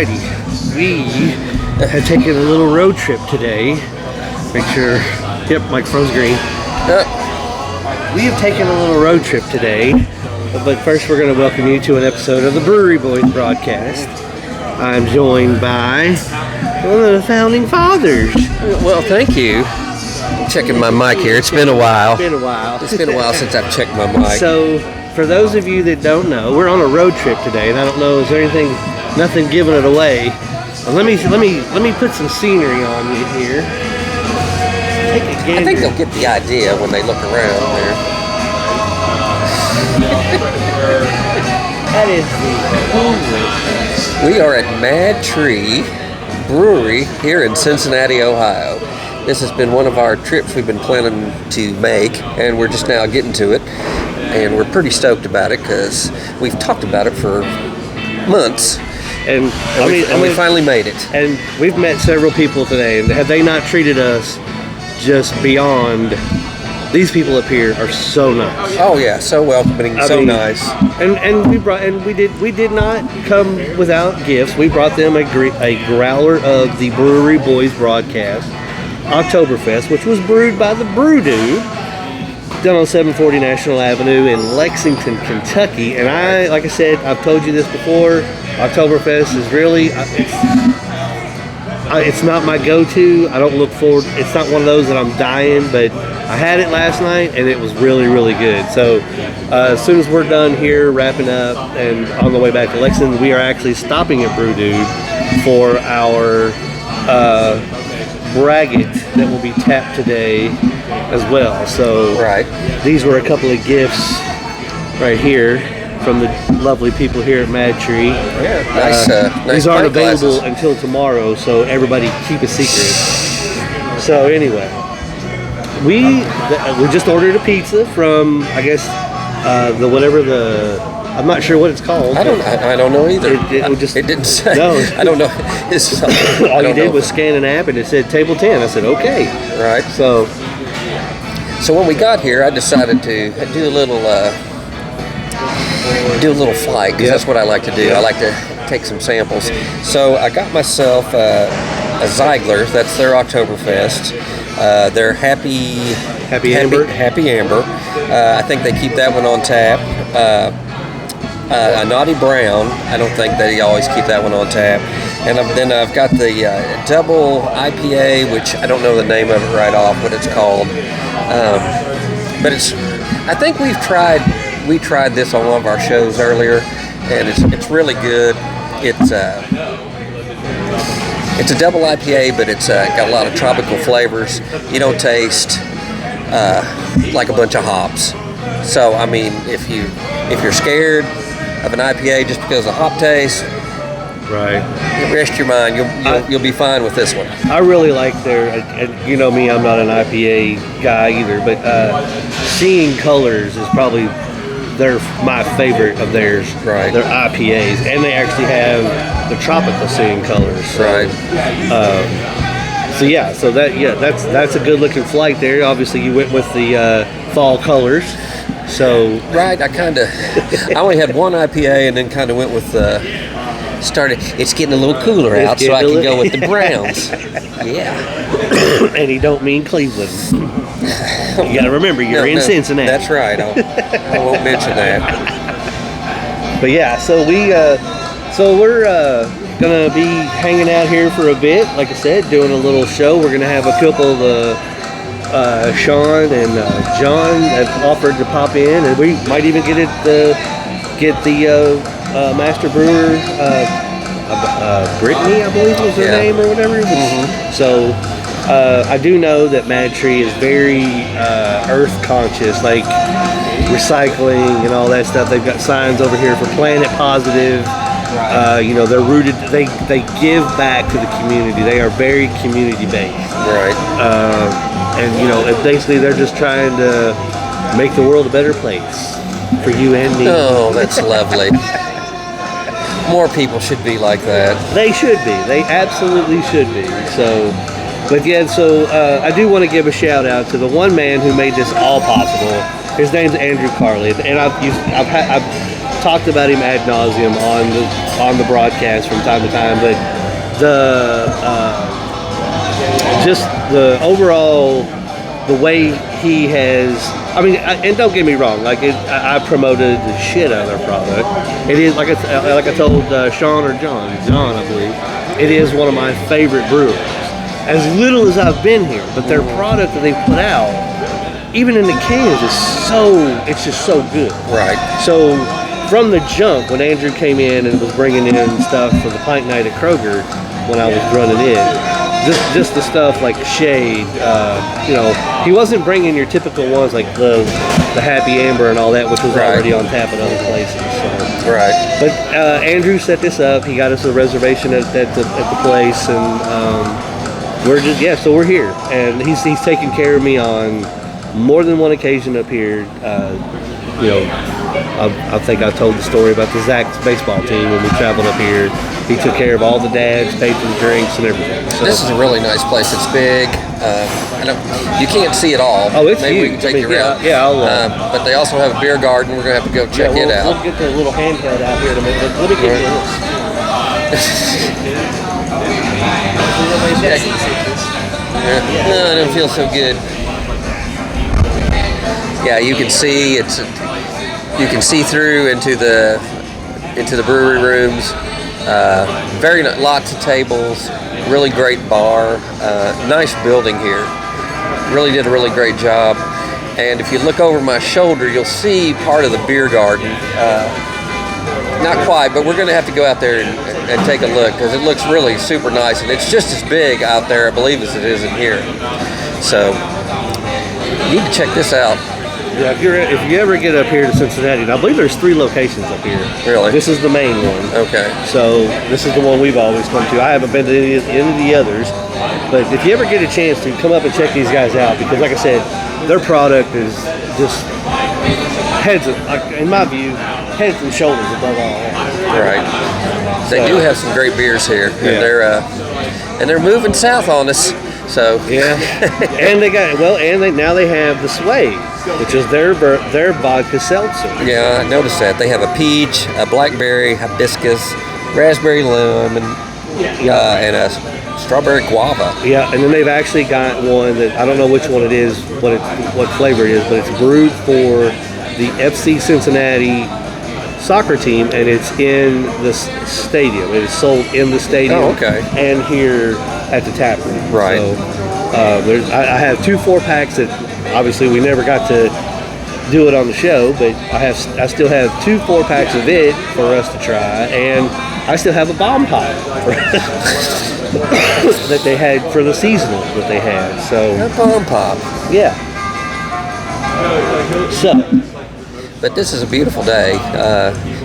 Alrighty, we have taken a little road trip today. Make sure, yep, microphone's green. We have taken a little road trip today, but first we're going to welcome you to an episode of the Brewery Boys Broadcast. I'm joined by one of the founding fathers. Well, thank you. I'm checking my mic here. It's been a while. It's been a while Since I've checked my mic. So, for those of you that don't know, we're on a road trip today, and I don't know, is there nothing giving it away? Let me put some scenery on you here. Take a gander. I think they'll get the idea when they look around there. That is the We are at Madtree Brewery here in Cincinnati, Ohio. This has been one of our trips we've been planning to make, and we're just now getting to it. And we're pretty stoked about it because we've talked about it for months. And we finally made it. And we've met several people today, and have they not treated us just beyond? These people up here are so nice. Oh yeah, so welcoming, nice. And we did not come without gifts. We brought them a growler of the Brewery Boys Broadcast Oktoberfest, which was brewed by the Brew Dude, done on 740 National Avenue in Lexington, Kentucky. And like I said, I've told you this before, Oktoberfest is really, it's not my go-to. I don't look forward, it's not one of those that I'm dying, but I had it last night and it was really, really good. So as soon as we're done here, wrapping up and on the way back to Lexington, we are actually stopping at Brew Dude for our braggot that will be tapped today as well. So right. These were a couple of gifts right here from the lovely people here at Madtree. Yeah, nice. These aren't available until tomorrow, so everybody keep a secret. So anyway, we just ordered a pizza from, I guess, I'm not sure what it's called. I don't know either. It didn't say. No. I don't know. All you did was scan an app and it said table 10. I said, okay. Right. So when we got here, I decided to do a little flight, because that's what I like to do. I like to take some samples. So I got myself a Ziegler. That's their Oktoberfest. They're Happy Amber. I think they keep that one on tap. A Naughty Brown. I don't think they always keep that one on tap. And then I've got the double IPA, which I don't know the name of it right off, what it's called. But I think we tried this on one of our shows earlier, and it's really good. It's a double IPA, but it's got a lot of tropical flavors. You don't taste like a bunch of hops. So I mean, if you're scared of an IPA just because of hop taste, right, rest your mind. You'll be fine with this one. I really like and you know me, I'm not an IPA guy either, but Seeing Colors is probably my favorite of theirs. Right. Their IPAs, and they actually have the tropical Seeing Colors. So, right. That's a good looking flight there. Obviously, you went with the fall colors. So right, I only had one IPA and then kind of went with it's getting a little cooler out, so I can go with the browns. Yeah. And he don't mean Cleveland. You got to remember, you're in Cincinnati. That's right. I won't mention that. But yeah, so we're gonna be hanging out here for a bit. Like I said, doing a little show. We're gonna have a couple of Sean and John have offered to pop in, and we might even get the master brewer, Brittany, I believe was her name or whatever. Mm-hmm. So I do know that Madtree is very earth conscious, like recycling and all that stuff. They've got signs over here for Planet Positive. They're rooted. They give back to the community. They are very community based. Right. Basically they're just trying to make the world a better place for you and me. Oh, that's lovely. More people should be like that. They should be. They absolutely should be. So I do want to give a shout out to the one man who made this all possible. His name's Andrew Karle, and I've talked about him ad nauseum on the broadcast from time to time, but just the overall, the way he has, I mean, and don't get me wrong, like I promoted the shit out of their product. It is like I told Sean or John, I believe, it is one of my favorite brewers. As little as I've been here, but their product that they put out, even in the cans, it's just so good. Right. So from the jump, when Andrew came in and was bringing in stuff for the pint night at Kroger, when I was running in, just the stuff like Shade, he wasn't bringing your typical ones like the Happy Amber and all that, which was already on tap at other places. So. Right. But Andrew set this up. He got us a reservation at the place, and so we're here, and he's taken care of me on more than one occasion up here. I think I told the story about the Zach's baseball team when we traveled up here. He took care of all the dads, paid for the drinks and everything. So. This is a really nice place. It's big. You can't see it all. Oh, it's Maybe huge. we can take you around. Yeah, I'll. But they also have a beer garden. We're gonna have to go check it out. We'll get the little handheld out here in a minute. Let me get No, I don't feel so good. Yeah, you can see you can see through into the brewery rooms. Lots of tables, really great bar, nice building here. Really did a really great job. And if you look over my shoulder, you'll see part of the beer garden. Not quite, but we're going to have to go out there and take a look because it looks really super nice, and it's just as big out there, I believe, as it is in here. So you need to check this out. Yeah, if you ever get up here to Cincinnati, and I believe there's 3 locations up here. Really? This is the main one. Okay. So this is the one we've always come to. I haven't been to any of the others, but if you ever get a chance to come up and check these guys out, because like I said, their product is just in my view, heads and shoulders above all else. Right. They do have some great beers here, and they're moving south on us. So yeah, and now they have the Sway, which is their vodka seltzer. Yeah, I noticed that they have a peach, a blackberry, hibiscus, raspberry lemon, and a strawberry guava. Yeah, and then they've actually got one that I don't know which one it is, what flavor it is, but it's brewed for the FC Cincinnati soccer team, and it's in the stadium. It is sold in the stadium. Oh, okay. And here at the tap room. Right. So I have 2 4-packs that obviously we never got to do it on the show, but I still have 2 4-packs of it for us to try, and I still have a bomb pop that they had for the seasonal that they had. So a bomb pop. Yeah. So. But this is a beautiful day.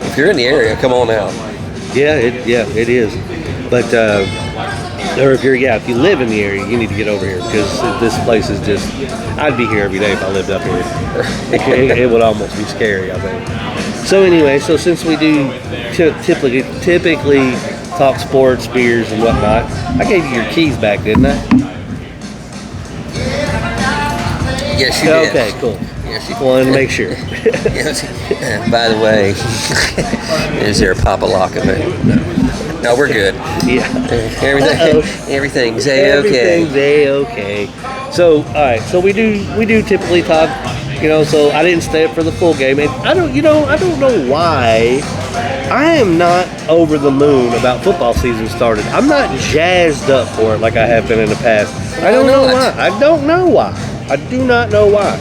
If you're in the area, come on out. Yeah, it is. But or if you live in the area, you need to get over here because this place is just. I'd be here every day if I lived up here. It would almost be scary, I think. So anyway, since we do typically talk sports, beers, and whatnot, I gave you your keys back, didn't I? Yes, you did. Okay, cool. Yes, you wanted to make sure. Yes. By the way, is there a Papa Lock of it? No, we're good. Yeah. Everything's A-okay. Everything's A-okay. So, all right. So we do typically talk. So I didn't stay up for the full game, and I don't know why. I am not over the moon about football season started. I'm not jazzed up for it like I have been in the past. I don't know why. I don't know why. I do not know why.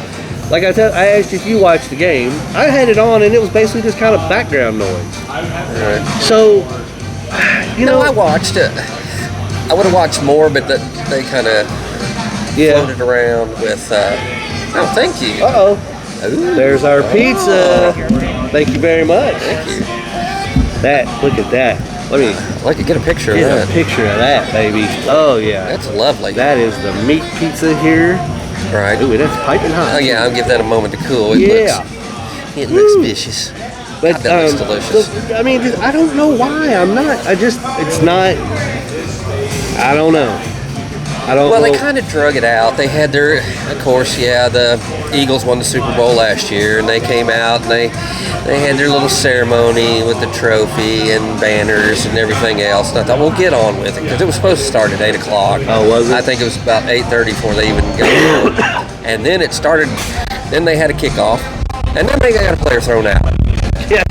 Like I asked you if you watched the game. I had it on, and it was basically just kind of background noise. Right. So, I watched it. I would have watched more, but they kind of floated around with. Oh, thank you. Uh-oh. There's our pizza. Thank you very much. Thank you. Look at that. I'd like to get a picture of that. Get a picture of that, baby. Oh, yeah. That's lovely. That is the meat pizza here. Right. Ooh, that's piping hot. Oh, yeah, I'll give that a moment to cool. It looks vicious. But, that looks delicious. I don't know why. It's not, I don't know. I don't Well, know. they kind of drug it out. They had their, of course, the Eagles won the Super Bowl last year, and they came out and they had their little ceremony with the trophy and banners and everything else. And I thought, we'll get on with it, because it was supposed to start at 8 o'clock. Oh, was it? I think it was about 8:30 before they even got and then it started, then they had a kickoff, and then they got a player thrown out. Yeah.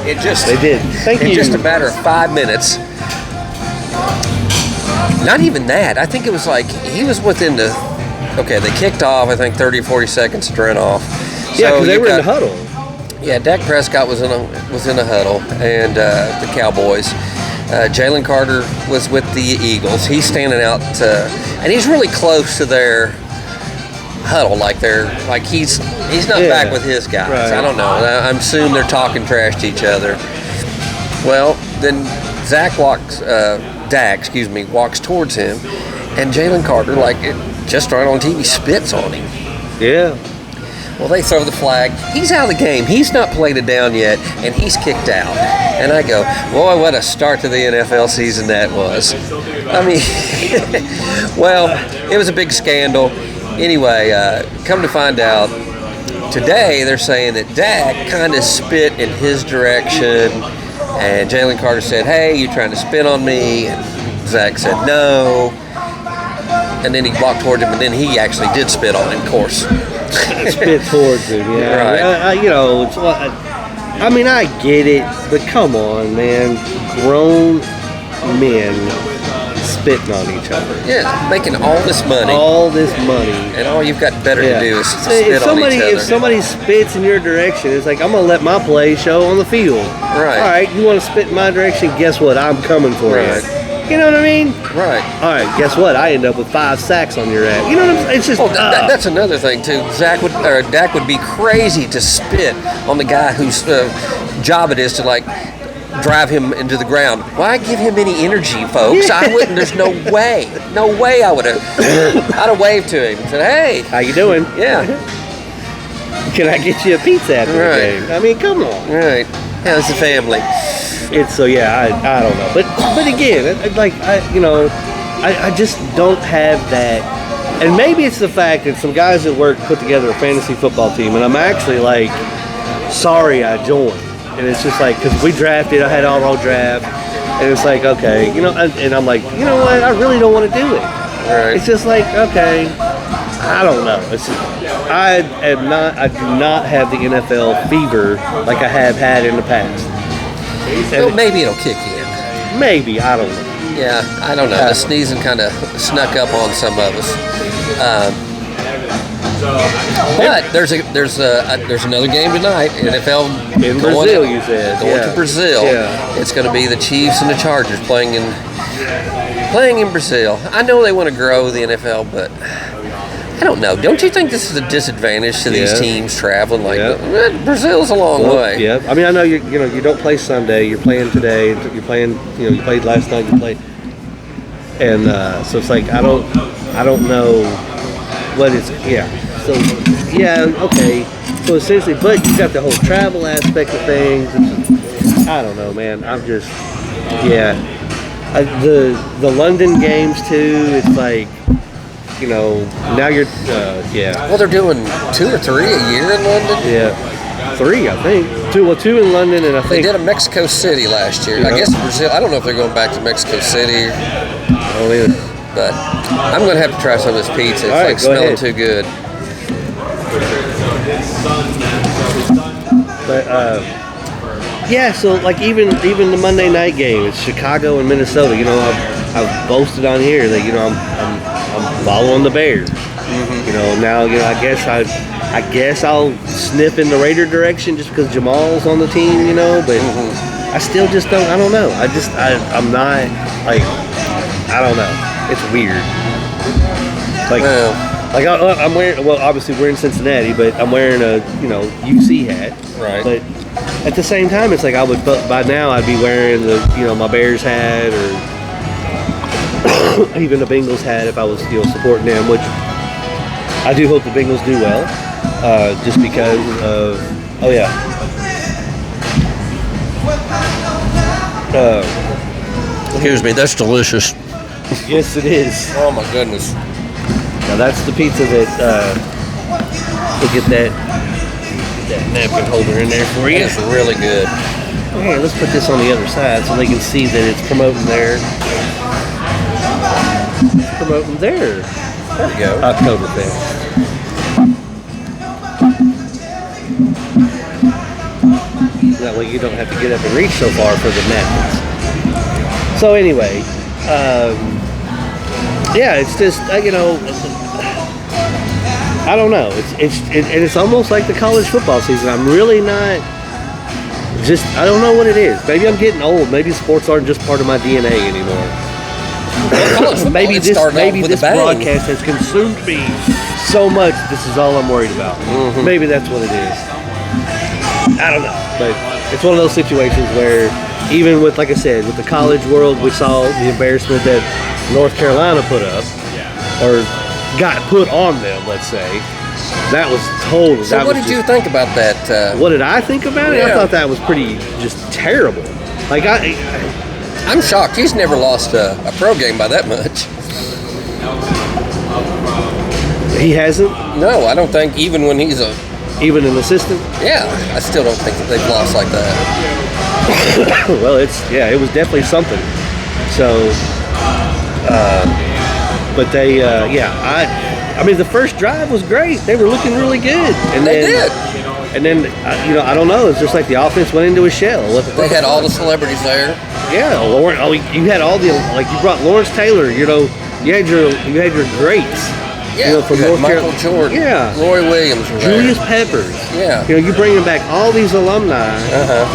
They did. Thank you. In just a matter of 5 minutes. Not even that. I think it was like he was within the. Okay, they kicked off. I think 30 or 40 seconds to run off. Yeah, because they were in the huddle. Yeah, Dak Prescott was in a huddle, and the Cowboys. Jalen Carter was with the Eagles. He's standing out, and he's really close to their huddle, like he's not back with his guys. Right. I don't know. I'm assuming they're talking trash to each other. Well, then Dak walks towards him, and Jalen Carter, just right on TV, spits on him. Yeah. Well, they throw the flag. He's out of the game. He's not played it down yet, and he's kicked out. And I go, boy, what a start to the NFL season that was. I mean, well, it was a big scandal. Anyway, come to find out, today they're saying that Dak kind of spit in his direction, and Jalen Carter said, hey, you're trying to spit on me, and Zach said no, and then he walked towards him, and then he actually did spit on him, of course. Spit towards him, yeah. Right. I mean, I get it, but come on, man. Grown men spitting on each other. Yeah, making all this money. And all you've got better to do is to spit on each other. If somebody spits in your direction, it's like, I'm going to let my play show on the field. Right. All right, you want to spit in my direction? Guess what? I'm coming for you. You know what I mean? Right. All right, guess what? I end up with 5 sacks on your ass. You know what I'm saying? It's just... that's another thing, too. Dak would be crazy to spit on the guy whose job it is to, drive him into the ground. Why give him any energy, folks? Yeah. I wouldn't. There's no way. No way I would have. I'd have waved to him and said, hey. How you doing? Yeah. Can I get you a pizza after the game? I mean, come on. Right. How's the family? It's so, I don't know. But again, I just don't have that. And maybe it's the fact that some guys at work put together a fantasy football team, and I'm actually sorry I joined. And it's just because we drafted, I had our draft, and it's okay, and I'm like, you know what, I really don't want to do it. Right. It's just okay, I don't know. I do not have the NFL fever like I have had in the past. Well, maybe it'll kick in. Maybe, I don't know. Yeah, I don't know. The sneezing kind of snuck up on some of us. But there's another game tonight. NFL in Brazil, you said. Going to Brazil. Yeah. It's going to be the Chiefs and the Chargers playing in Brazil. I know they want to grow the NFL, but I don't know. Don't you think this is a disadvantage to these teams traveling? Brazil's a long way. Yeah. I mean, I know you don't play Sunday. You're playing today. You're playing. You played last night. You played, and so it's I don't know what it's. Yeah. So okay. So essentially, but you got the whole travel aspect of things. I don't know, man. I'm just the London games too. It's now you're, Well, they're doing 2 or 3 a year in London. Yeah, 3, I think. 2 in London, and I think they did a Mexico City last year. I guess Brazil. I don't know if they're going back to Mexico City. I don't either. But I'm going to have to try some of this pizza. It's right, smelling too good. But so even the Monday night game, it's Chicago and Minnesota. I've boasted on here that I'm following the Bears. Mm-hmm. Now I guess I'll sniff in the Raider direction just because Jamal's on the team. But I still just don't. I don't know. I'm not I don't know. It's weird. I'm wearing. Well, obviously we're in Cincinnati, but I'm wearing a UC hat. Right. But at the same time, it's I would. By now, I'd be wearing the my Bears hat or even the Bengals hat if I was supporting them. Which I do hope the Bengals do well, just because of. Oh yeah. Excuse me. That's delicious. Yes, it is. Oh my goodness. Now that's the pizza that we'll get that napkin holder in there for you. It's really good. Okay, let's put this on the other side so they can see that it's promoting their There we go. Oktoberfest. That way you don't have to get up and reach so far for the napkins. So anyway, yeah, it's just I don't know. It's almost like the college football season. I'm really not. I don't know what it is. Maybe I'm getting old. Maybe sports aren't just part of my DNA anymore. Maybe this broadcast has consumed me so much. This is all I'm worried about. Mm-hmm. Maybe that's what it is. I don't know, but it's one of those situations where even with, like I said, with the college world, we saw the embarrassment that North Carolina put up or got put on them. Let's say that was total. So what did you think about that? What did I think about it? Yeah. I thought that was pretty just terrible. Like I'm shocked. He's never lost a pro game by that much. He hasn't? No, I don't think even when he's even an assistant? Yeah, I still don't think that they've lost like that. Well, it was definitely something. So, but they, I mean, the first drive was great. They were looking really good. And they did. And then, I don't know. It's just like the offense went into a shell. They had all the celebrities there. Yeah, Lawrence. You had all the you brought Lawrence Taylor. You had your greats. Yeah, from North Michael Jordan. Yeah, Roy Williams was Julius there. Peppers. Yeah, you're bringing back all these alumni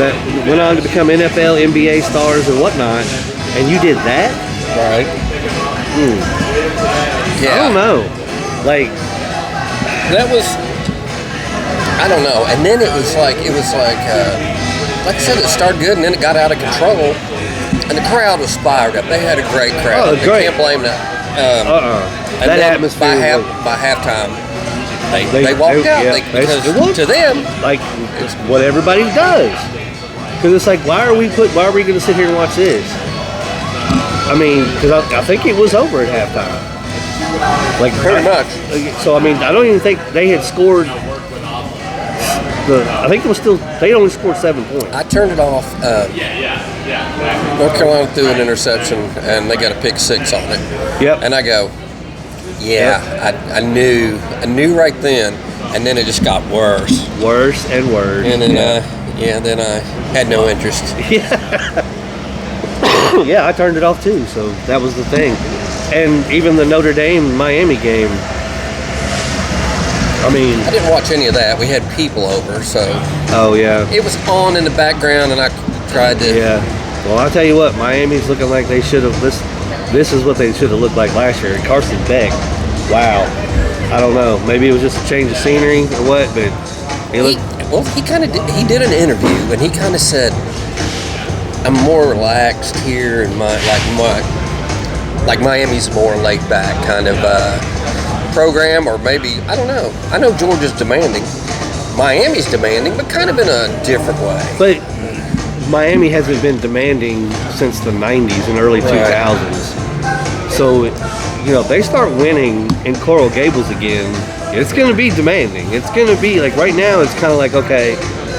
that went on to become NFL, NBA stars and whatnot, and you did that. Right. Yeah. I don't know. Like I don't know. And then it was like I said, it started good, and then it got out of control, and the crowd was fired up. They had a great crowd. Oh, great. Can't blame that. And that then atmosphere by halftime, they walked out because to them, like it's what everybody does. Because it's like, why are we going to sit here and watch this? I mean, because I think it was over at halftime. Like pretty much. So I mean, I don't even think they had scored. I think it was still. They only scored 7 points. I turned it off. North Carolina threw an interception, and they got a pick 6 on it. Yep. And I go, I knew right then, and then it just got worse and worse. And then then I had no interest. Yeah, I turned it off too. So that was the thing. And even the Notre Dame Miami game. I mean, I didn't watch any of that. We had people over, so. Oh yeah. It was on in the background, and I tried to. Yeah. Well, I'll tell you what, Miami's looking like they should have. This is what they should have looked like last year. Carson Beck, wow. I don't know. Maybe it was just a change of scenery or what, but he did an interview, and he kind of said, "I'm more relaxed here, and Miami's more laid back kind of program, or maybe I don't know. I know Georgia's demanding, Miami's demanding, but kind of in a different way." But Miami hasn't been demanding since the 90s and early 2000s. So, if they start winning in Coral Gables again, it's going to be demanding. It's going to be like right now. It's kind of like, okay,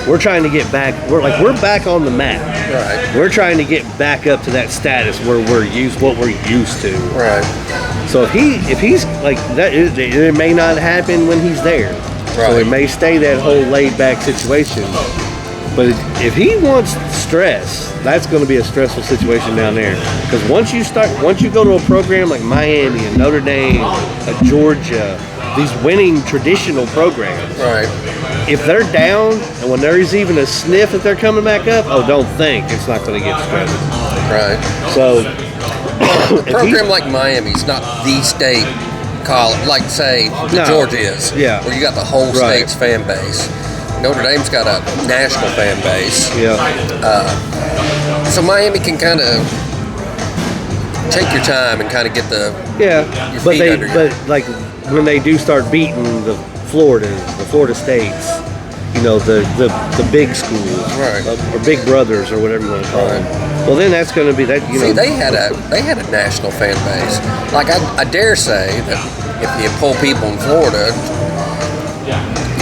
we're trying to get back. We're back on the map. Right. We're trying to get back up to that status where what we're used to. Right. So if he's like that, it may not happen when he's there. Right. So it may stay that whole laid back situation. But if he wants stress, that's going to be a stressful situation down there. Because once you go to a program like Miami and Notre Dame, Georgia, these winning traditional programs. Right. If they're down, and when there's even a sniff that they're coming back up, don't think it's not going to get stressed. Right. So, a program like Miami's not the state college, like say Georgia is. Yeah. Where you got the whole state's fan base. Notre Dame's got a national fan base. Yeah. So Miami can kind of take your time and kind of get your feet under you. But like when they do start beating the Florida States, the big schools, Right. or big brothers, or whatever you want to call them. Well, then that's going to be that. See, they had a national fan base. Like I dare say that if you pull people in Florida,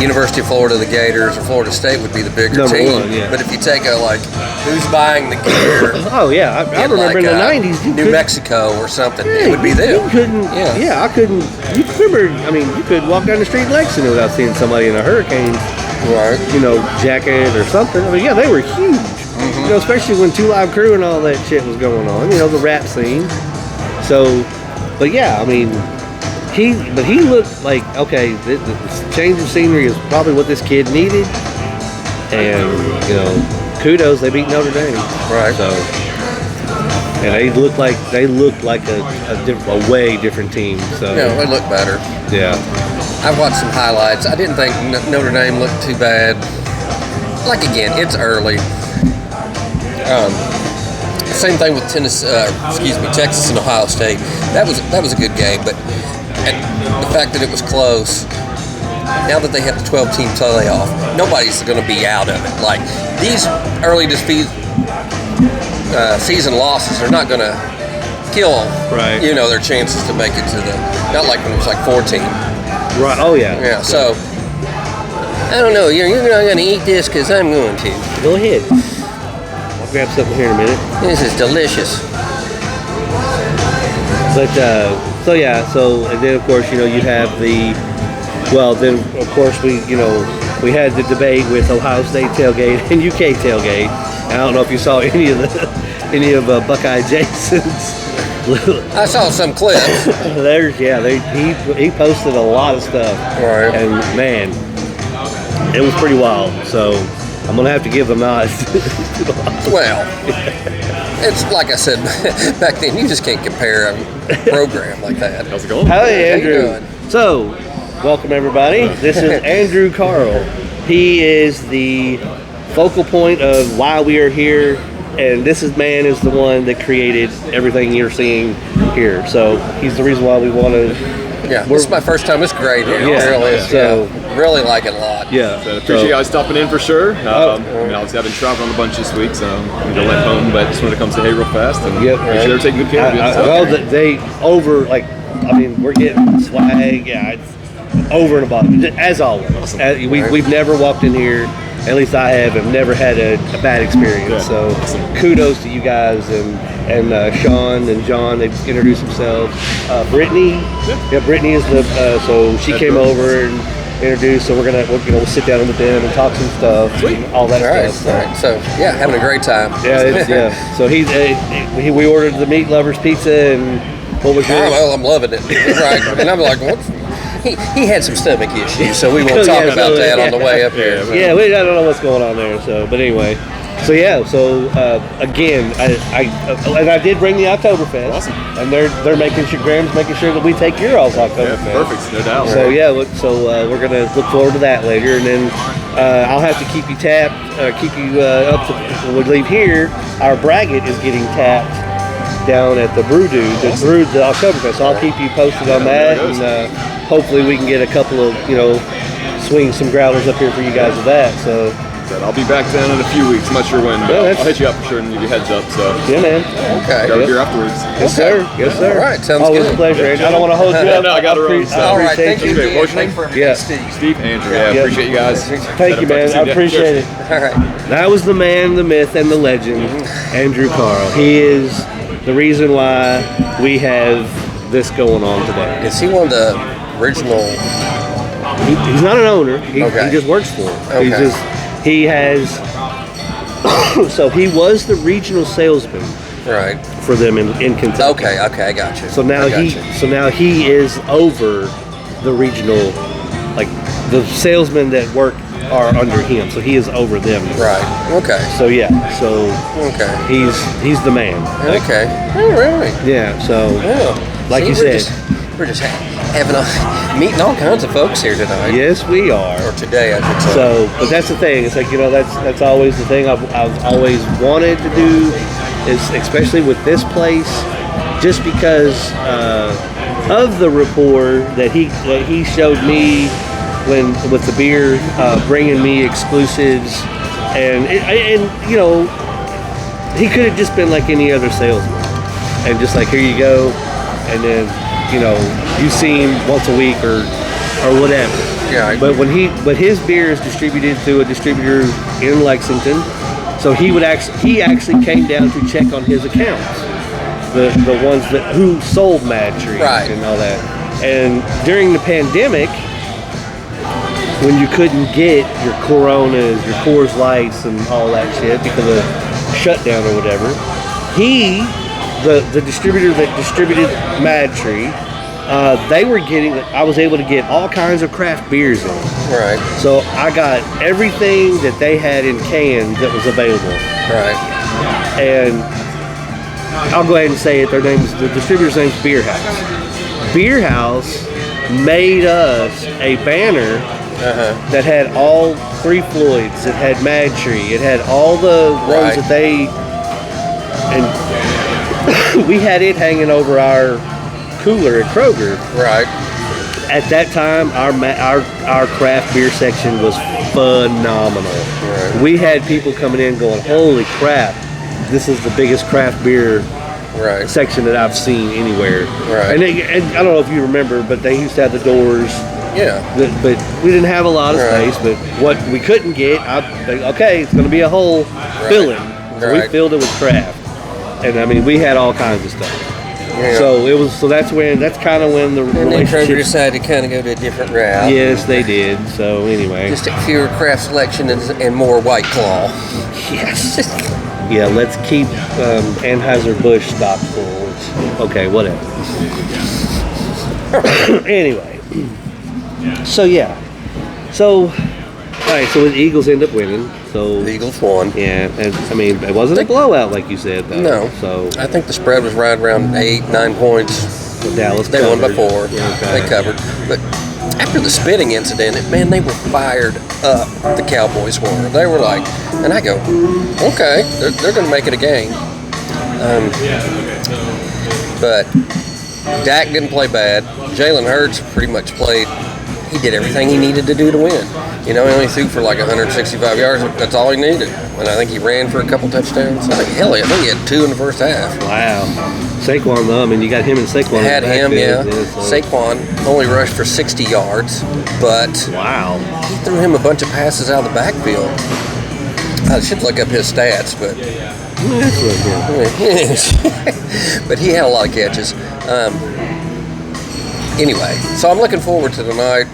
University of Florida, the Gators, or Florida State would be the bigger Number team. one, yeah. But if you take who's buying the gear? Oh yeah, I remember in the '90s, New Mexico or something, it would be them. You couldn't. Yeah. Yeah, I couldn't. You remember? I mean, you could walk down the street in Lexington without seeing somebody in a Hurricanes, Right. jacket or something. I mean, yeah, they were huge. Especially when Two Live Crew and all that shit was going on. The rap scene. So, but yeah, I mean, he looked like, okay, the change of scenery is probably what this kid needed. And kudos, they beat Notre Dame. Right. So, and they looked like a way different team. So Yeah, they look better. yeah. I've watched some highlights. I didn't think Notre Dame looked too bad. Like again, it's early. Same thing with Texas and Ohio State. That was a good game, but the fact that it was close. Now that they have the 12-team playoff, nobody's going to be out of it. Like these early season losses are not going to kill, Right. their chances to make it to not like when it was like 14. Right. Oh yeah. Yeah. So I don't know. You're not going to eat this because I'm going to. Go ahead. I'll grab something here in a minute. This is delicious. But and then of course you have we had the debate with Ohio State tailgate and UK tailgate. I don't know if you saw any of Buckeye Jason's. I saw some clips. He posted a lot of stuff. Right. And man, it was pretty wild. So I'm gonna have to give them nods. Well, it's like I said back then. You just can't compare a program like that. How's it going? Hey, How you Andrew. doing? So, welcome everybody. This is Andrew Karle. He is the focal point of why we are here, and this man is the one that created everything you're seeing here. So he's the reason why we want to. Yeah, this is my first time. It's great here. Yeah, It really is. so- really like it a lot. Yeah. So appreciate you guys stopping in for sure. Obviously I've been traveling a bunch this week, so I'm going to let home, but just wanted to come say hey real fast and Yep. make sure they're taking good care of you. So. We're getting swag. Yeah, it's over and above, as always. Awesome. We've never walked in here. At least I have never had a bad experience. Yeah. So Awesome. kudos to you guys and Sean and John. They've introduced themselves. Brittany, Brittany is so she That's came right. over and introduced. So we'll sit down with them and talk some stuff. Sweet. And all that All right. stuff. All right. So yeah, having a great time. Yeah. So we ordered the meat lovers pizza and what was yours? Well, I'm loving it. Right. And I'm like, what? He had some stomach issues, so we won't talk Yeah, about so, that on yeah. the way up here. Yeah. Yeah, I don't know what's going on there. So, but anyway, again, I did bring the Oktoberfest. Awesome. And they're making sure Graham's making sure that we take your all's Oktoberfest. Yeah, perfect, no doubt. So we're gonna look forward to that later, and then I'll have to keep you tapped, keep you up to when we leave here. Our bracket is getting tapped down at the Brew Dude, the Oktoberfest. So I'll keep you posted on that, there it goes. and hopefully we can get a couple of swing some growlers up here for you guys with that. So I'll be back then in a few weeks. I'm not sure when, but Yeah, I'll hit you up for sure and give you a heads up. So yeah, man. Okay. grab a Yep. beer afterwards. Yes, sir. Yes, sir. All right, sounds Always good. a pleasure. Andrew. I don't want to hold you up. No, I got it wrong, so. All right. appreciate Thank you. you. Okay, what's your Thanks name? for Yeah. Steve, Andrew. Yeah, Yep. appreciate you guys. Thank you, man. I appreciate it. All right. That was the man, the myth, and the legend, Andrew Karle. He is the reason why we have this going on today. Is he one of the original? He's not an owner. He Okay. just works for him. Okay. He has. So he was the regional salesman Right. for them in Kentucky. Okay. I got you. So now I got he is over the regional, like the salesmen that work are under him. So he is over them. Right. Okay. So yeah. So Okay. he's the man. Okay. Oh, really? Yeah. So Yeah. Like See, you we're said. we're just meeting all kinds of folks here tonight. yes, we are. Or today, I should say. So, but that's the thing. It's like that's always the thing I've always wanted to do, is especially with this place, just because of the rapport that he showed me when with the beer, bringing me exclusives, and you know, he could have just been like any other salesman, and just like, here you go, and then, you know, you see him once a week or whatever. Yeah. But but his beer is distributed through a distributor in Lexington, so he actually came down to check on his accounts, the ones who sold Madtree and all that. And during the pandemic, when you couldn't get your Coronas, your Coors Lights, and all that shit because of shutdown or whatever, the distributor that distributed Madtree, I was able to get all kinds of craft beers in. Right. So I got everything that they had in cans that was available. Right. And I'll go ahead and say it. The distributor's name's Beer House. Beer House made us a banner that had all 3 Floyds. It had Madtree. It had all the ones that they, and we had it hanging over our cooler at Kroger. Right. At that time, our craft beer section was phenomenal. Right. We had people coming in going, "Holy crap, this is the biggest craft beer section that I've seen anywhere." Right. And I don't know if you remember, but they used to have the doors. Yeah. But we didn't have a lot of space. But what we couldn't get, okay, it's going to be a hole filling. So we filled it with craft, and I mean, we had all kinds of stuff. Yeah. So that's kind of when the and then Kroger decided to kind of go to a different route. Yes, they did. So anyway, just fewer craft selection and more White Claw. Yes. Yeah, let's keep Anheuser-Busch stock full. Okay, whatever. Anyway, so yeah, all right. So the Eagles end up winning. So the Eagles won. Yeah, and I mean, it wasn't a blowout like you said, though. No. So I think the spread was right around 8-9 points. Dallas. They won by 4. Okay. They covered. But after the spitting incident, man, they were fired up. The Cowboys were. They were like, and I go, okay, they're going to make it a game. But Dak didn't play bad. Jalen Hurts pretty much played. He did everything he needed to do to win. You know, he only threw for like 165 yards. That's all he needed. And I think he ran for a couple touchdowns. I think he had 2 in the first half. Wow. Saquon, though, I mean, you got him and Saquon. Had him, yeah. So. Saquon only rushed for 60 yards, but wow, he threw him a bunch of passes out of the backfield. I should look up his stats, but but he had a lot of catches. Anyway, so I'm looking forward to tonight.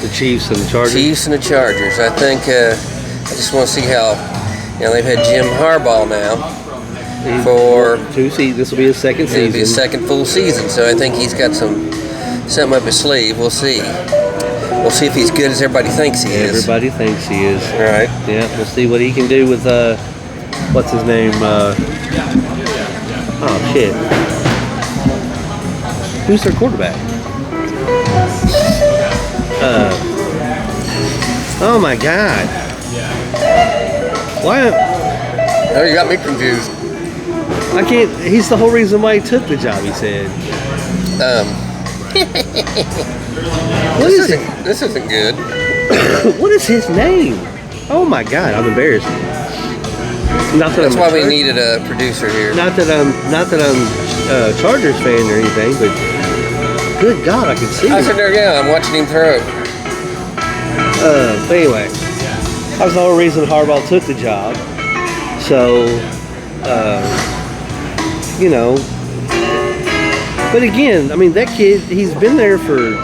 The Chiefs and the Chargers. I think I just want to see how, they've had Jim Harbaugh now for 2 seasons. This will be his second season. It'll be his second full season, so I think he's got something up his sleeve. We'll see. We'll see if he's good as everybody thinks he is. Everybody thinks he is. All right. Yeah, we'll see what he can do with what's his name? Oh shit. Who's their quarterback? Oh my God. Why? Oh, you got me confused. I can't. He's the whole reason why he took the job. He said. This isn't good. What is his name? Oh my God, I'm embarrassed. That's why we needed a producer here. Not that I'm a Chargers fan or anything, but good God, I can see. I said, there you go. I'm watching him throw. But anyway, that was the whole reason Harbaugh took the job. So, but again, I mean, that kid, he's been there for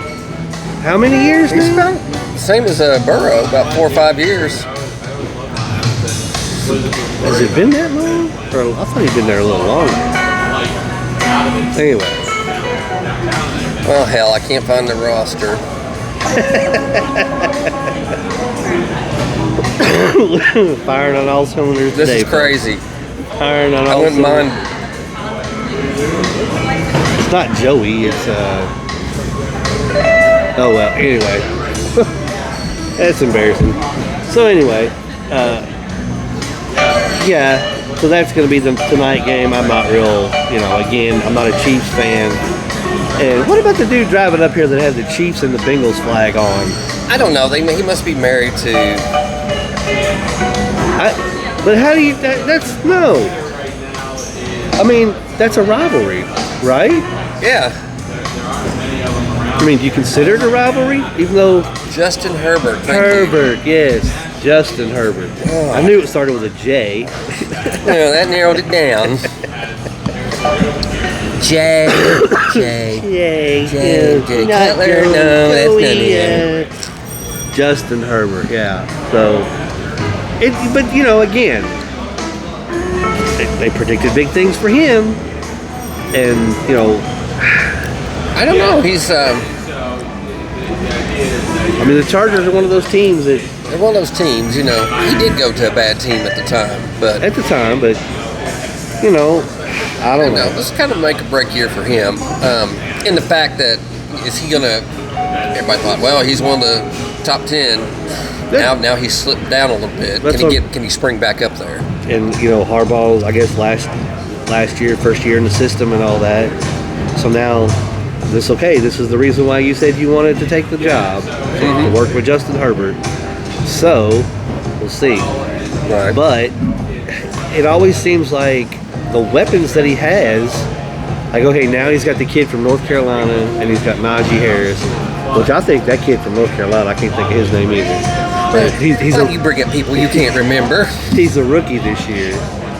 how many years now? He's about same as Burrow, about 4 or 5 years. Has it been that long? Or I thought he'd been there a little longer. Anyway. Well, hell, I can't find the roster. Firing on all cylinders. This is crazy. Firing on all cylinders. I wouldn't mind. It's not Joey. It's oh well. Anyway, that's embarrassing. So anyway, yeah. So that's going to be the tonight game. I'm not real. Again, I'm not a Chiefs fan. And what about the dude driving up here that had the Chiefs and the Bengals flag on? I don't know. He must be married to. But how do you? That's no. I mean, that's a rivalry, right? Yeah. I mean, do you consider it a rivalry, even though Justin Herbert. Herbert, yes, Justin Herbert. Oh. I knew it started with a J. Yeah, that narrowed it down. J. Cutler, no, that's none of it. Justin Herbert, yeah. So, but you know, again, they predicted big things for him, and you know, I don't know. He's. I mean, the Chargers are one of those teams that. They're one of those teams, you know. He did go to a bad team at the time, but you know, I don't know. This is kind of make or break year for him. In the fact that is he gonna? Everybody thought, well, he's one of the top 10. Now he's slipped down a little bit. Can he spring back up there? And you know, Harbaugh, I guess last year, first year in the system and all that. So now, this is the reason why you said you wanted to take the job, to work with Justin Herbert. So, we'll see. Right. But it always seems like the weapons that he has, like, okay, now he's got the kid from North Carolina, and he's got Najee Harris, which I think that kid from North Carolina, I can't think of his name either. But you bring up people you can't remember. He's a rookie this year.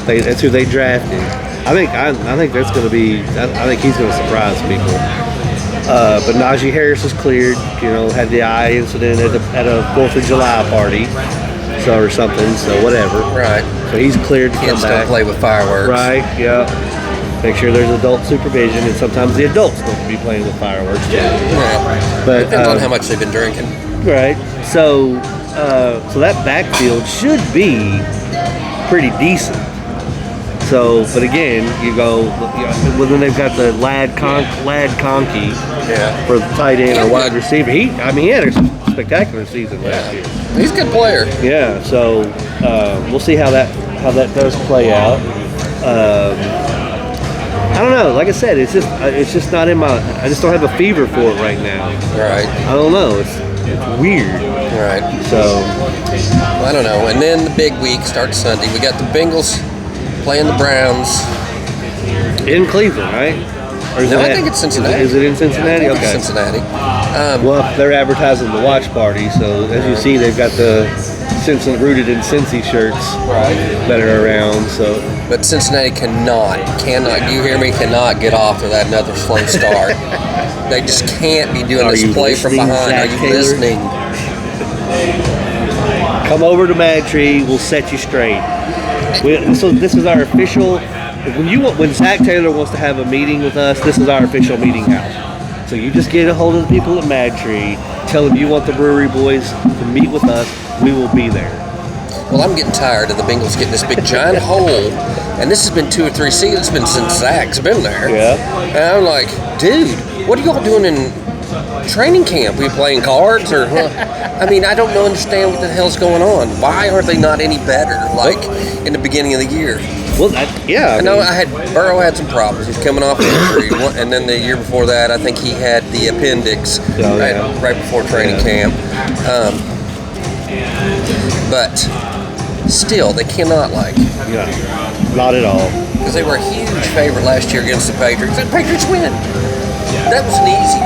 That's who they drafted. I think that's going to be. I think he's going to surprise people. But Najee Harris is cleared. You know, had the eye incident at a 4th of July party, or something. So whatever. Right. So he's cleared to Kids come back. don't play with fireworks. Right. Yeah. Make sure there's adult supervision, and sometimes the adults don't be playing with fireworks too. Yeah. But depends on how much they've been drinking. Right. So that backfield should be pretty decent. So, but again, you go, when they've got the Lad Conkey for the tight end or wide receiver. He had a spectacular season last year. He's a good player. Yeah. So we'll see how that does play out. I don't know. Like I said, it's just not in my. I just don't have a fever for it right now. Right. I don't know. It's weird. Right. So I don't know. And then the big week starts Sunday. We got the Bengals playing the Browns in Cleveland, right? Or I think it's Cincinnati. Is it in Cincinnati? Okay. Cincinnati. Well, they're advertising the watch party, so as you see, they've got the rooted in Cincy shirts that are around. So, but Cincinnati cannot. You hear me? Cannot get off to that another slow start. They just can't be doing this play from behind. Zach Are you Taylor? listening? Come over to Madtree. We'll set you straight. So this is our official. When Zach Taylor wants to have a meeting with us, this is our official meeting house. So you just get a hold of the people at Madtree, tell them you want the Brewery Boys to meet with us. We will be there. Well, I'm getting tired of the Bengals getting this big giant hole, and this has been 2 or 3 seasons. It's been since Zach's been there. Yeah. And I'm like, dude, what are y'all doing in training camp? Are you playing cards or? I mean, I don't understand what the hell's going on. Why are they not any better? Like in the beginning of the year. Well, I know Burrow had some problems. He's coming off an injury, and then the year before that, I think he had the appendix right before training camp. But still, they cannot not at all. Because they were a huge favorite last year against the Patriots. The Patriots win. That was an easy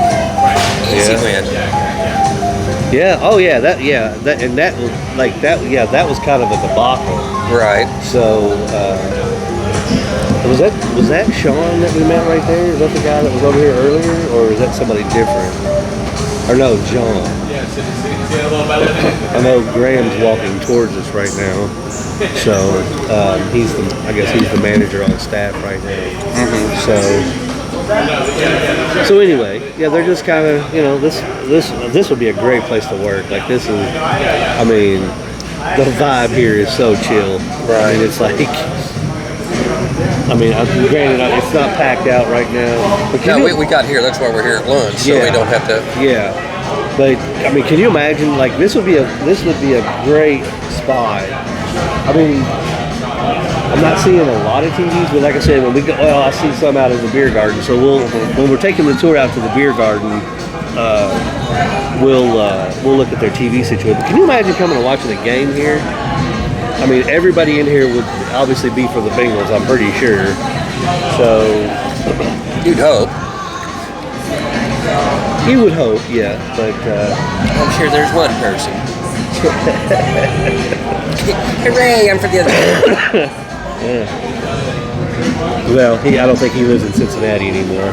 win. Yeah. Oh, yeah. That was kind of a debacle. Right. So, was that Sean that we met right there? Is that the guy that was over here earlier, or is that somebody different? Or no, John. I know Graham's walking towards us right now, so he's the manager on staff right now. So anyway, yeah, they're just kind of, this would be a great place to work. Like this is, I mean, the vibe here is so chill. Right. I mean, it's like, granted, it's not packed out right now. But we got here. That's why we're here at lunch, so we don't have to. Yeah. But I mean, can you imagine? Like this would be a great spot. I mean, I'm not seeing a lot of TVs, but like I said, when we go, I see some out in the beer garden. So when we're taking the tour out to the beer garden, we'll look at their TV situation. Can you imagine coming and watching a game here? I mean, everybody in here would obviously be for the Bengals, I'm pretty sure. So You'd hope. you would hope, yeah. But I'm sure there's one person. Hooray! I'm for the other. well, I don't think he lives in Cincinnati anymore.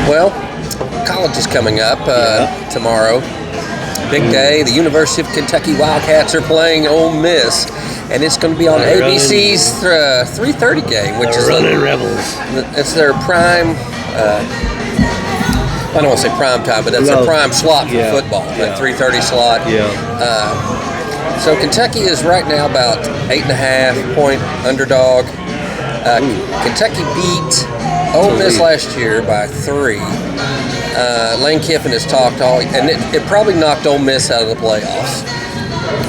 Well, college is coming up tomorrow. Big day. The University of Kentucky Wildcats are playing Ole Miss, and it's going to be on ABC's 3:30 game, which is running Rebels. It's their prime. I don't want to say prime time, but that's their prime slot for football. That 3:30 slot. Yeah. So Kentucky is right now about 8.5-point underdog. Kentucky beat Ole Miss last year by 3. Lane Kiffin has talked and it probably knocked Ole Miss out of the playoffs.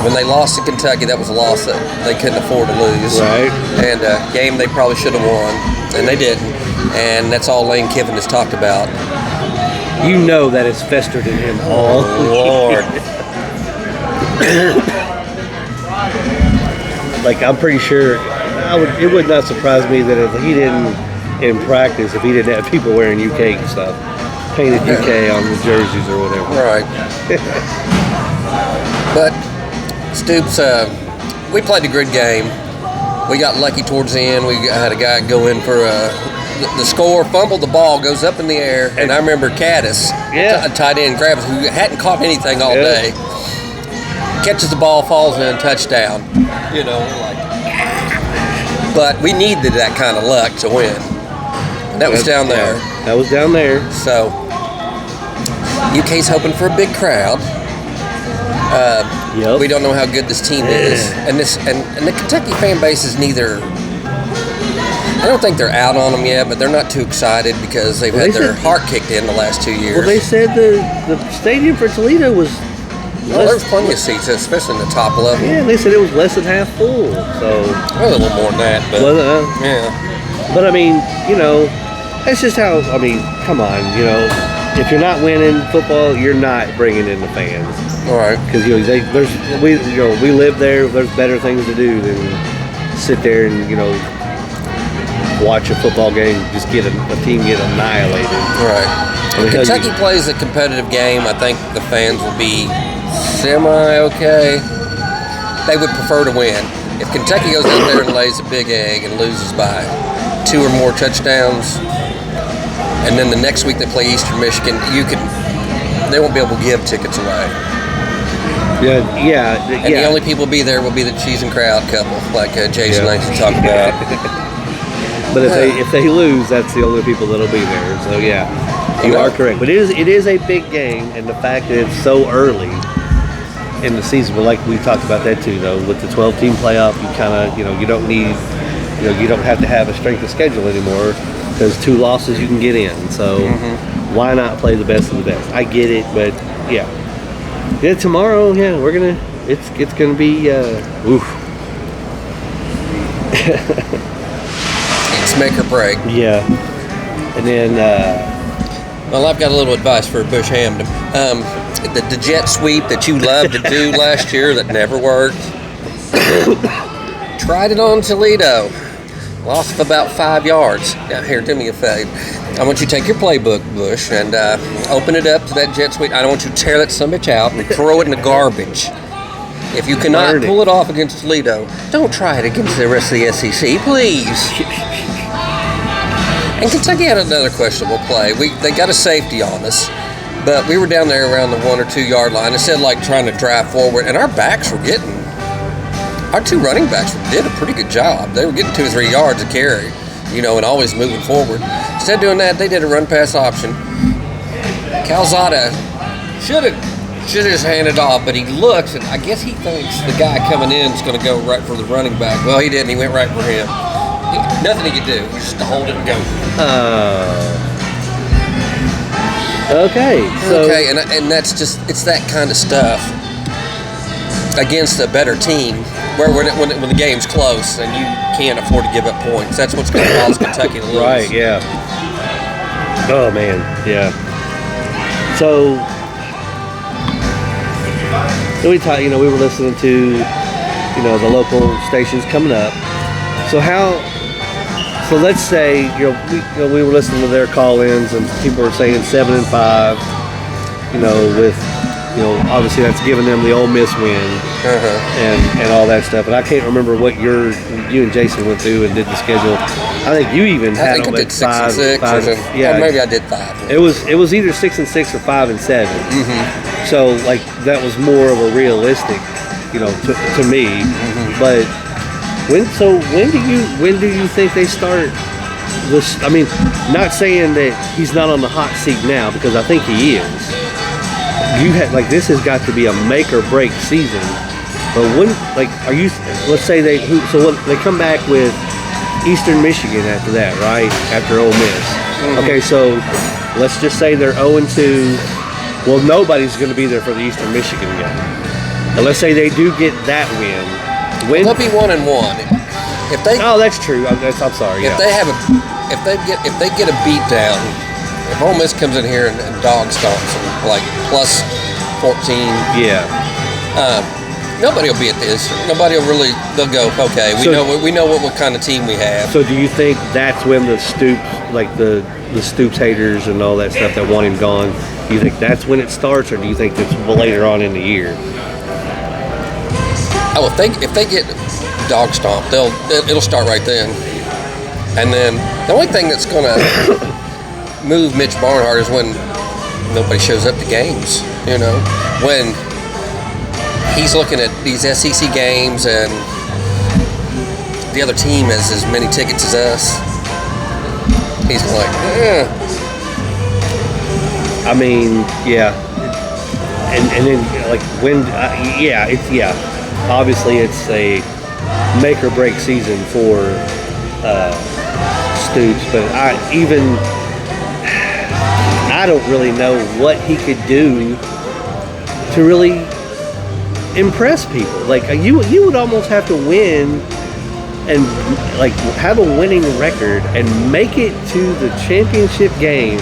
When they lost to Kentucky, that was a loss that they couldn't afford to lose. Right. And a game they probably should have won, and they didn't. And that's all Lane Kiffin has talked about. You know that it's festered in him all. Lord. Like, I'm pretty sure it would not surprise me that if he didn't in practice, if he didn't have people wearing UK stuff, painted UK on the jerseys or whatever. Right. But Stoops, we played a good game. We got lucky towards the end. We had a guy go in for the score, fumbled the ball, goes up in the air, and I remember Caddis, a tight end, grabs who hadn't caught anything all day, catches the ball, falls in, touchdown. You know, like. But we needed that kind of luck to win. That was down there. That was down there. So UK's hoping for a big crowd. We don't know how good this team is, and the Kentucky fan base is neither. I don't think they're out on them yet, but they're not too excited because they've had their heart kicked in the last 2 years. Well, they said the stadium for Toledo was. Well, there's plenty of seats, especially in the top level. Yeah, they said it was less than half full. So a little more than that, but yeah. But I mean, you know, that's just how. I mean, come on, you know, if you're not winning football, you're not bringing in the fans. All right. Because we live there. There's better things to do than sit there and watch a football game, just get a team get annihilated. Right. If Kentucky plays a competitive game, I think the fans will be semi-okay. They would prefer to win. If Kentucky goes out there and lays a big egg and loses by 2 or more touchdowns, and then the next week they play Eastern Michigan, they won't be able to give tickets away. Yeah. And the only people be there will be the cheese and crowd couple, like Jason likes to talk about. But if they lose, that's the only people that'll be there. So yeah, you are correct. But it is a big game, and the fact that it's so early in the season, but like we talked about that too, though, with the 12-team playoff, you kind of you don't need you don't have to have a strength of schedule anymore because 2 losses you can get in. So why not play the best of the best? I get it, but yeah, tomorrow, we're gonna it's gonna be oof. It's make or break. Yeah. And then well, I've got a little advice for Bush Hamden. The jet sweep that you loved to do last year that never worked. Tried it on Toledo. Lost about 5 yards. Now here, do me a favor. I want you to take your playbook, Bush, and open it up to that jet sweep. I don't want you to tear that sumbitch out and throw it in the garbage. If you cannot pull it off against Toledo, don't try it against the rest of the SEC, please. And Kentucky had another questionable play. They got a safety on us, but we were down there around the 1 or 2 yard line. Instead of trying to drive forward, and our 2 running backs did a pretty good job. They were getting 2 or 3 yards a carry, and always moving forward. Instead of doing that, they did a run pass option. Calzada should have just handed off, but he looks, and I guess he thinks the guy coming in is going to go right for the running back. Well, he didn't. He went right for him. Nothing he could do. Just to hold it and go. Okay. So and that's just, it's that kind of stuff against a better team where when the game's close and you can't afford to give up points. That's what's going to cause Kentucky to lose. Right, yeah. Oh, man, yeah. So we talked. We were listening to the local stations coming up. So So let's say we were listening to their call-ins and people were saying 7-5. With obviously that's giving them the Ole Miss win and all that stuff. And I can't remember what you and Jason went through and did the schedule. I think you even had them at 6 and 6. Or maybe I did 5. It was either 6 and 6 or 5 and 7. Mm-hmm. So like that was more of a realistic, to me. Mm-hmm. But when do you think they start this? I mean, not saying that he's not on the hot seat now, because I think he is. This has got to be a make or break season. But let's say they come back with Eastern Michigan after that, right? After Ole Miss. Mm-hmm. Okay, so let's just say they're 0-2. Well, nobody's going to be there for the Eastern Michigan game. And let's say they do get that win. They'll be 1-1. If they, oh, that's true. I'm sorry. If they get a beat down, if Ole Miss comes in here and dog stomps them, like plus 14, nobody will be at this. Nobody will really. They'll go, okay. We know what kind of team we have. So do you think that's when the Stoops, the Stoops haters and all that stuff that want him gone? Do you think that's when it starts, or do you think it's later on in the year? Oh, if they get dog stomped, it'll start right then. And then the only thing that's going to move Mitch Barnhart is when nobody shows up to games. When he's looking at these SEC games and the other team has as many tickets as us, he's like, I mean, yeah. And then when, obviously it's a make or break season for Stoops, but I don't really know what he could do to really impress people. You would almost have to win and have a winning record and make it to the championship game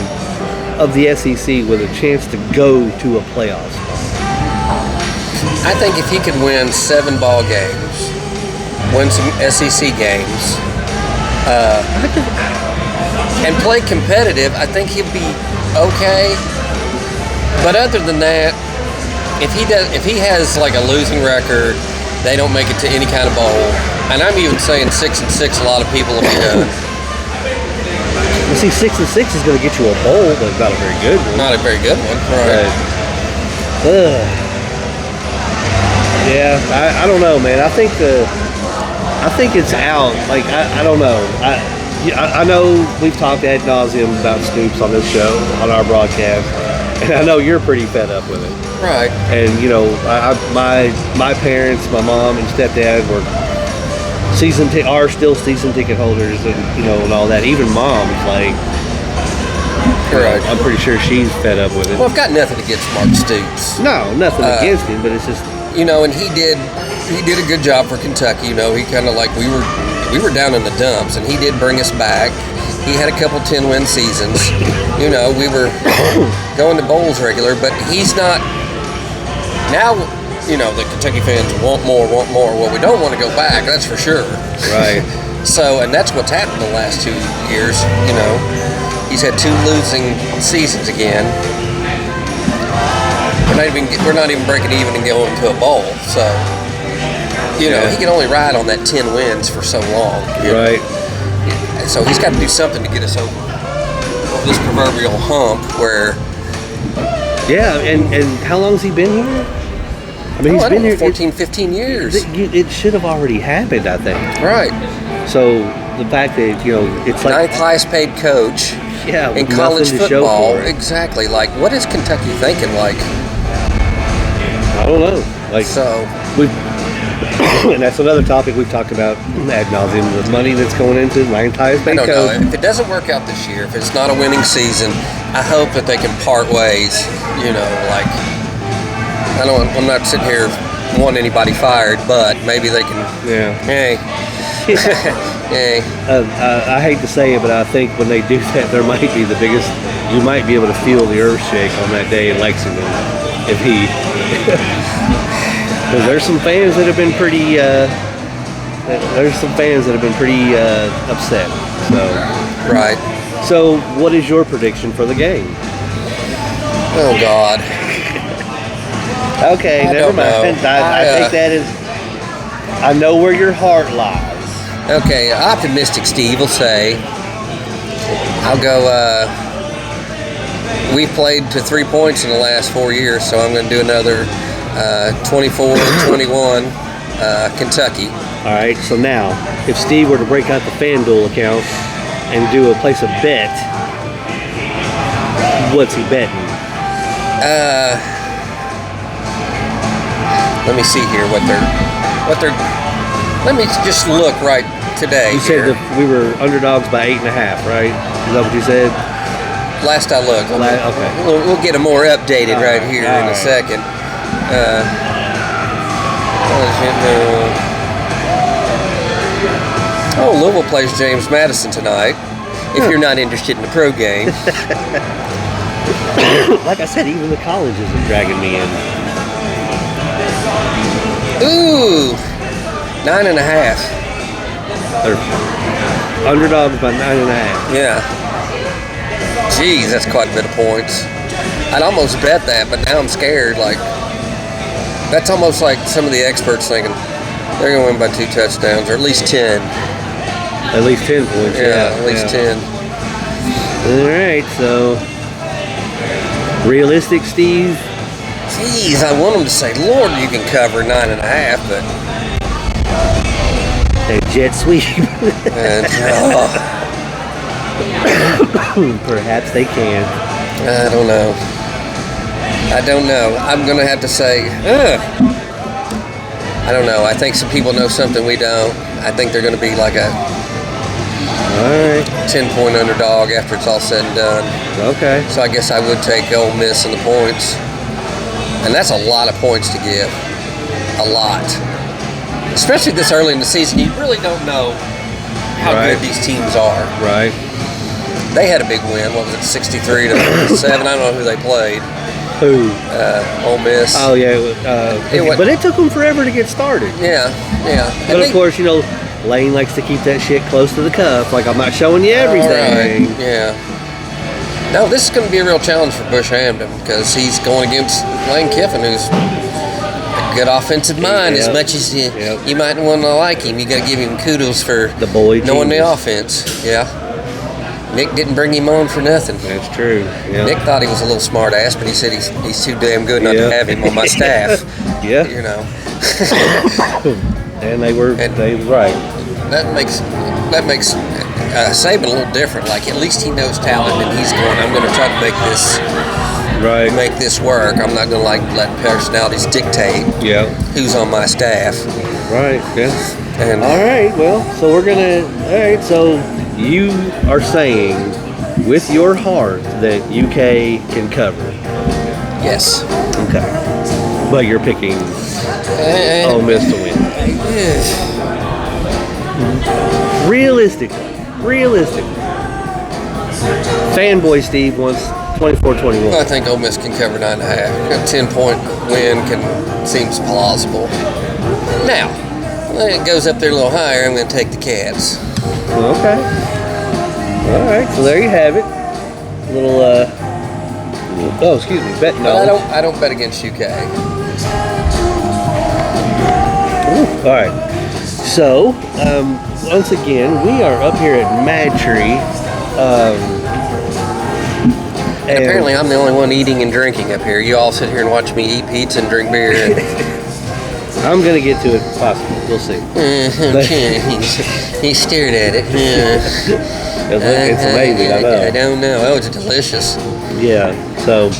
of the SEC with a chance to go to a playoff spot. I think if he could win 7 ball games, win some SEC games, and play competitive, I think he'll be okay. But other than that, if he has a losing record, they don't make it to any kind of bowl, and I'm even saying 6 and 6, a lot of people will be done. Well, see, 6 and 6 is going to get you a bowl, but not a very good one. Not a very good one, right? Yeah, I don't know, man. I think it's out. I don't know. I know we've talked ad nauseum about Stoops on this show, on our broadcast, and I know you're pretty fed up with it. Right. And my parents, my mom and stepdad are still season ticket holders, and and all that. Even mom's right. I'm pretty sure she's fed up with it. Well, I've got nothing against Mark Stoops. No, nothing against him, but it's just and he did a good job for Kentucky. He kind of we were down in the dumps, and he did bring us back. He had a couple 10-win seasons. We were going to bowls regular, but he's not. Now, the Kentucky fans want more. Well, we don't want to go back, that's for sure. Right. So, and that's what's happened the last 2 years. He's had 2 losing seasons again. We're not even breaking even and going to a bowl. So, he can only ride on that 10 wins for so long. Right. So he's got to do something to get us over this proverbial hump where... Yeah, and how long has he been here? I mean, he's been here 14, 15 years. It should have already happened, I think. Right. So the fact that, it's 9th highest paid coach in college football. Exactly. What is Kentucky thinking? I don't know. And that's another topic we've talked about ad nauseum, the money that's going into 9th highest paid coach. I don't know. If it doesn't work out this year, if it's not a winning season, I hope that they can part ways. I'm not sitting here wanting anybody fired, but maybe they can. Yeah. Hey, Hey. I hate to say it, but I think when they do that, there might be the biggest. You might be able to feel the earth shake on that day in Lexington if he. Because there's some fans that have been pretty. Upset. So. Right. So, what is your prediction for the game? Oh God. Okay, I never don't know. mind. I think that is. I know where your heart lies. Okay, optimistic Steve will say. I'll go. We've played to 3 points in the last 4 years, so I'm going to do another 24-21 Kentucky. All right. So now, if Steve were to break out the FanDuel account and place a bet, what's he betting? Let me see here what they're. Let me just look right today. You said that we were underdogs by 8.5, right? Is that what you said? Last I looked. Okay. We'll get a more updated All right right. here All in a right. second. Louisville plays James Madison tonight. If you're not interested in the pro game. Like I said, even the colleges are dragging me in. Ooh, 9.5. They're underdogs by 9.5. Yeah. Geez, that's quite a bit of points. I'd almost bet that, but now I'm scared. Like, that's almost like some of the experts thinking they're going to win by 2 touchdowns, or at least 10. At least 10 points. Yeah, at least 10. All right, so realistic, Steve. Geez, I want them to say, Lord, you can cover 9.5, but A jet sweep. Perhaps they can. I don't know. I'm going to have to say, I don't know. I think some people know something we don't. I think they're going to be like a All right. 10-point underdog after it's all said and done. Okay. So I guess I would take Ole Miss in the points. And that's a lot of points to give. A lot. Especially this early in the season. You really don't know how Right. good these teams are. Right. They had a big win. What was it, 63-7? I don't know who they played. Who? Ole Miss. Oh yeah. But it took them forever to get started. Yeah. But of course, Lane likes to keep that shit close to the cuff. Like, I'm not showing you everything. Right. Yeah. No, this is going to be a real challenge for Bush Hamden because he's going against Lane Kiffin, who's a good offensive mind. Yep. As much as you might want to like him, you got to give him kudos for The boy knowing the genius. offense. Yeah. Nick didn't bring him on for nothing. That's true. Yeah. Nick thought he was a little smart ass, but he said he's too damn good not to have him on my staff. Yeah. You know. And they were right. That makes Saban a little different. Like, at least he knows talent, and he's going, I'm going to try to make this work. I'm not going to let personalities dictate who's on my staff. Right. Yeah. And All right. Well, so we're gonna. All right. So you are saying, with your heart, that UK can cover. yes. Okay. But you're picking Ole Miss to win. Realistically. Fanboy Steve wants 24-21. I think Ole Miss can cover 9.5. A 10-point win seems plausible. Now, when it goes up there a little higher, I'm going to take the Cats. Okay. All right. So there you have it. Little. Excuse me. Bet no. But I don't bet against UK. Ooh, all right. So, once again, we are up here at Madtree. And apparently I'm the only one eating and drinking up here. You all sit here and watch me eat pizza and drink beer. I'm going to get to it possibly. We'll see. He stared at it. It's amazing, I know. I don't know. Oh, it's delicious. Yeah. So,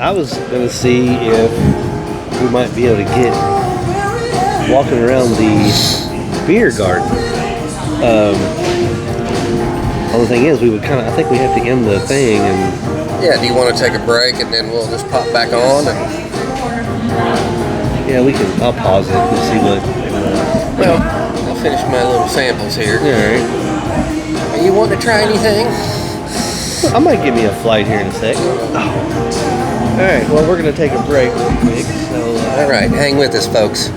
I was going to see if we might be able to get walking around the beer garden. Only thing is, I think we have to end the thing and. Yeah, do you want to take a break and then we'll just pop back on? Yeah, I'll pause it and see what. Well, finish my little samples here. All right. Are you wanting to try anything? I might give me a flight here in a sec. Oh. All right. Well, we're gonna take a break real quick. So. All right. Hang with us, folks.